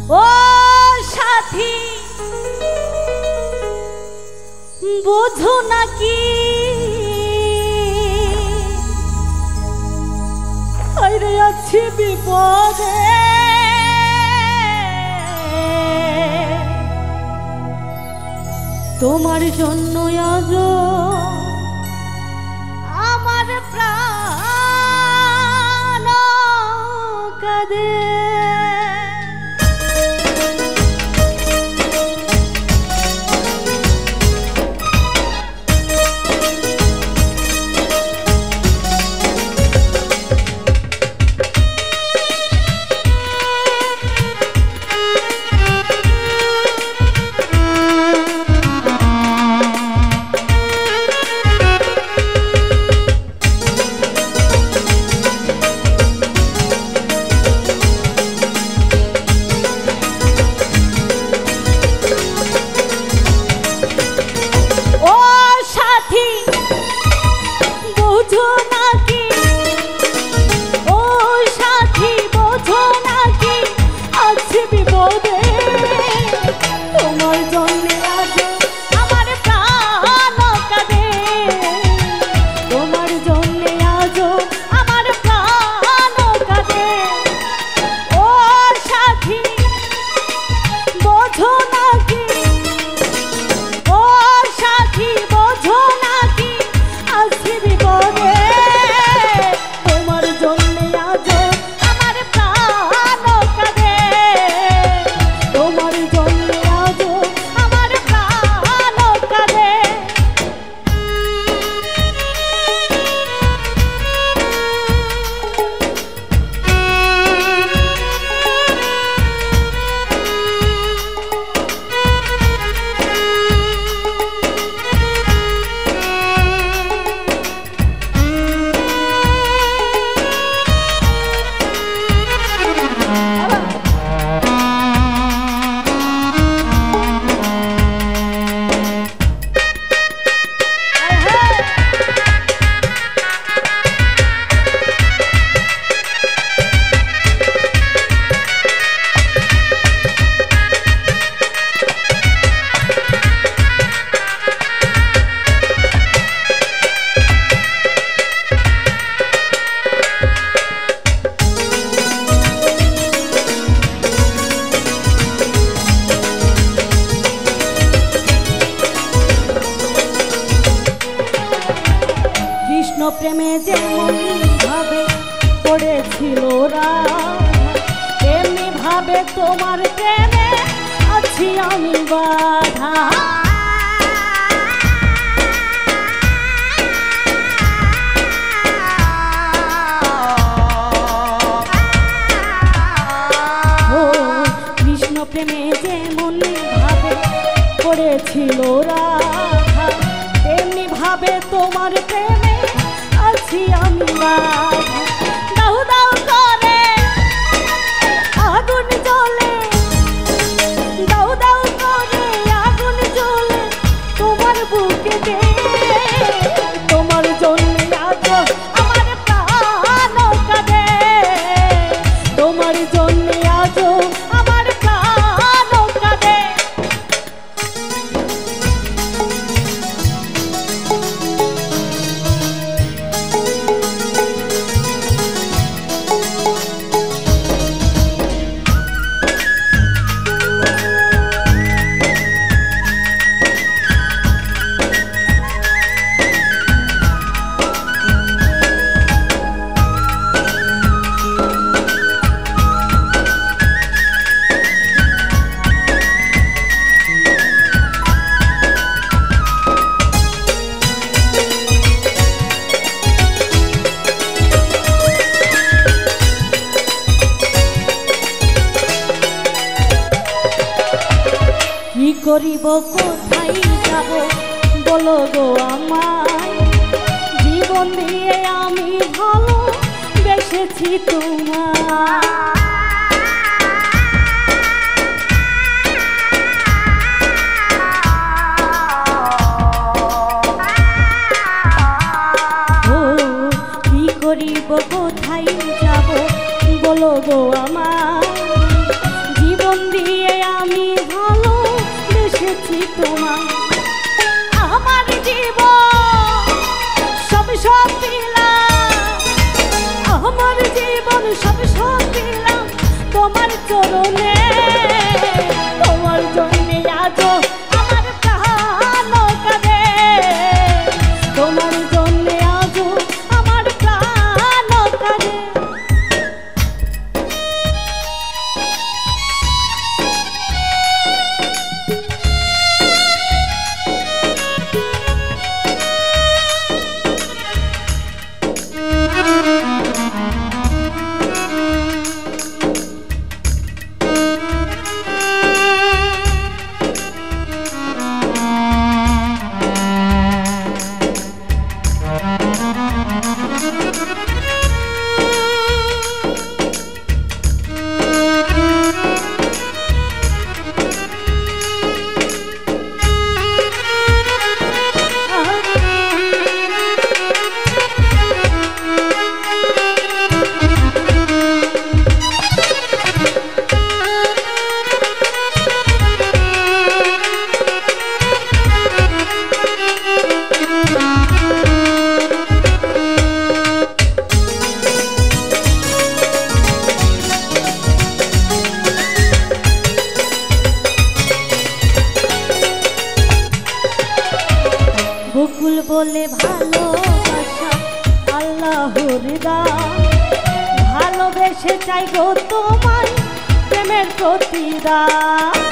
ও সাথী বুঝো নাকি আইরে আছি বিপদে তোমার জন্য আজ আমার প্রাণ কাঁদে প্রেমে যেমন ভাবে পড়েছিল এমনি ভাবে তোমার প্রেমে আছি আমি বাধা ও কৃষ্ণ প্রেমে যেমন ভাবে পড়েছিল এমনি ভাবে তোমার প্রেমে আমি দাউ দাউ করে আগুন জ্বলে দাউ দাউ করে আগুন জ্বলে তোমার বুকে দে তোমার জন্য আজ আমার প্রাণ কাঁদে তোমার জন্য আজ আমার প্রাণ কাঁদে করিব কোথায় যাব বলো গো আমায় জীবন দিয়ে আমি ভালো বেসেছি তোমায় কি করিব কোথায় যাব বলো গো আমায় জীবন দিয়ে বলে ভালোবাসা আল্লাহর দান, ভালোবেসে চাই গো তোমায় প্রেমের প্রতিদান।